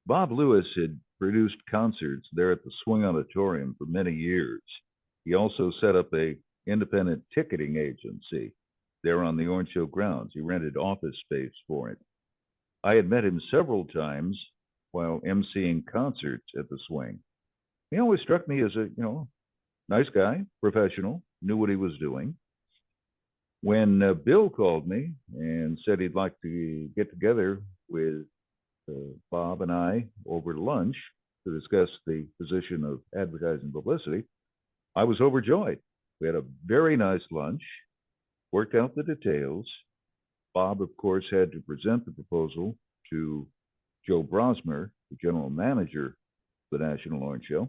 Bob Lewis had produced concerts there at the Swing Auditorium for many years. He also set up a independent ticketing agency there on the Orange Show grounds. He rented office space for it. I had met him several times while emceeing concerts at the Swing. He always struck me as a, nice guy, professional, knew what he was doing. When Bill called me and said he'd like to get together with Bob and I over lunch to discuss the position of advertising publicity, I was overjoyed. We had a very nice lunch, worked out the details. Bob, of course, had to present the proposal to Joe Brosmer, the general manager of the National Orange Show.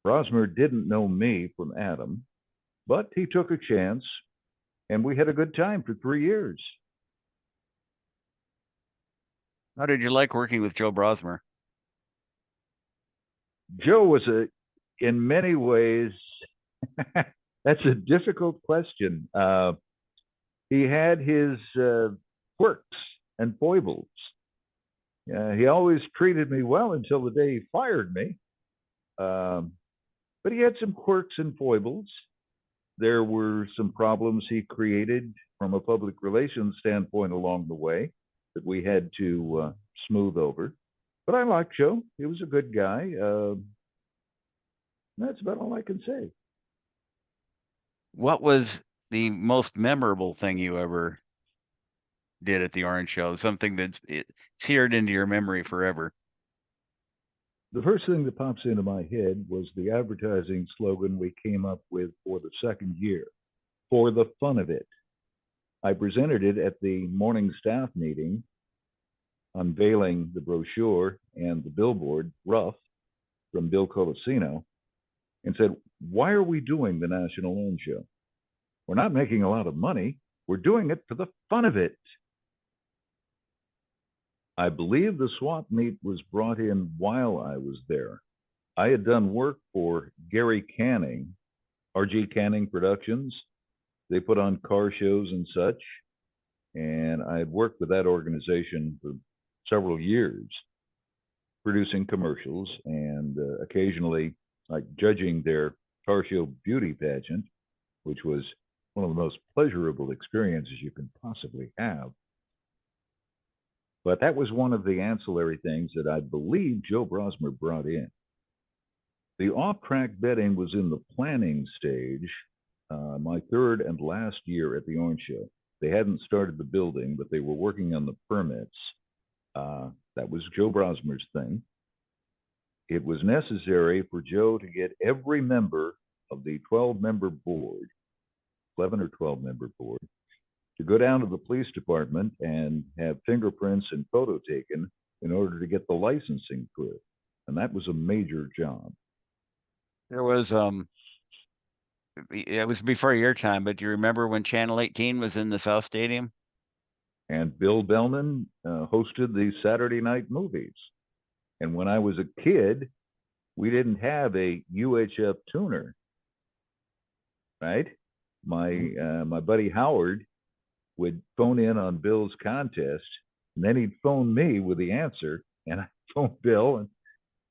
Brosmer didn't know me from Adam, but he took a chance, and we had a good time for 3 years. How did you like working with Joe Brosmer? Joe was in many ways, that's a difficult question. He had his quirks and foibles. He always treated me well until the day he fired me. But he had some quirks and foibles. There were some problems he created from a public relations standpoint along the way that we had to smooth over. But I liked Joe. He was a good guy. That's about all I can say. What was the most memorable thing you ever did at the Orange Show? Something that's seared into your memory forever. The first thing that pops into my head was the advertising slogan we came up with for the second year, for the fun of it. I presented it at the morning staff meeting, unveiling the brochure and the billboard, Rough, from Bill Colosino, and said, why are we doing the National Orange Show? We're not making a lot of money. We're doing it for the fun of it. I believe the swap meet was brought in while I was there. I had done work for Gary Canning, RG Canning Productions. They put on car shows and such. And I had worked with that organization for several years, producing commercials and occasionally like judging their car show beauty pageant, which was one of the most pleasurable experiences you can possibly have. But that was one of the ancillary things that I believe Joe Brosmer brought in. The off-track betting was in the planning stage, my third and last year at the Orange Show. They hadn't started the building, but they were working on the permits. That was Joe Brosmer's thing. It was necessary for Joe to get every member of the 12-member board, 11 or 12-member board, to go down to the police department and have fingerprints and photo taken in order to get the licensing through. And that was a major job. There was it was before your time, but do you remember when Channel 18 was in the South Stadium? And Bill Bellman hosted the Saturday night movies. And when I was a kid, we didn't have a UHF tuner, right? My buddy Howard would phone in on Bill's contest, and then he'd phone me with the answer, and I'd phone Bill and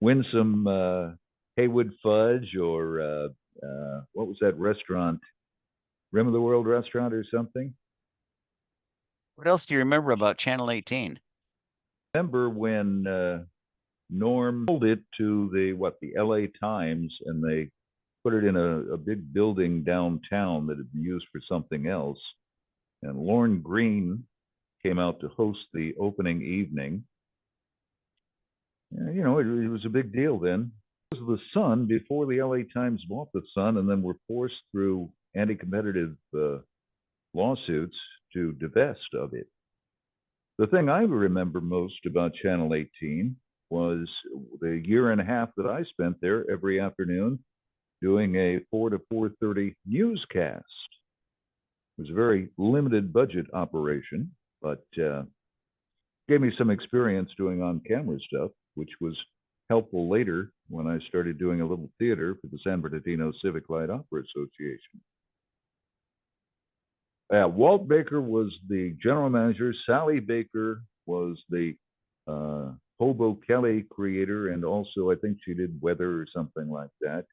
win some Haywood Fudge or what was that restaurant? Rim of the World restaurant or something? What else do you remember about Channel 18? Remember when Norm sold it to the LA Times, and they put it in a big building downtown that had been used for something else. And Lorne Green came out to host the opening evening. It was a big deal then. It was the Sun before the LA Times bought the Sun, and then were forced through anti-competitive lawsuits to divest of it. The thing I remember most about Channel 18 was the year and a half that I spent there every afternoon doing a 4 to 4:30 newscast. It was a very limited budget operation, but gave me some experience doing on-camera stuff, which was helpful later when I started doing a little theater for the San Bernardino Civic Light Opera Association. Walt Baker was the general manager. Sally Baker was the Hobo Kelly creator, and also I think she did weather or something like that.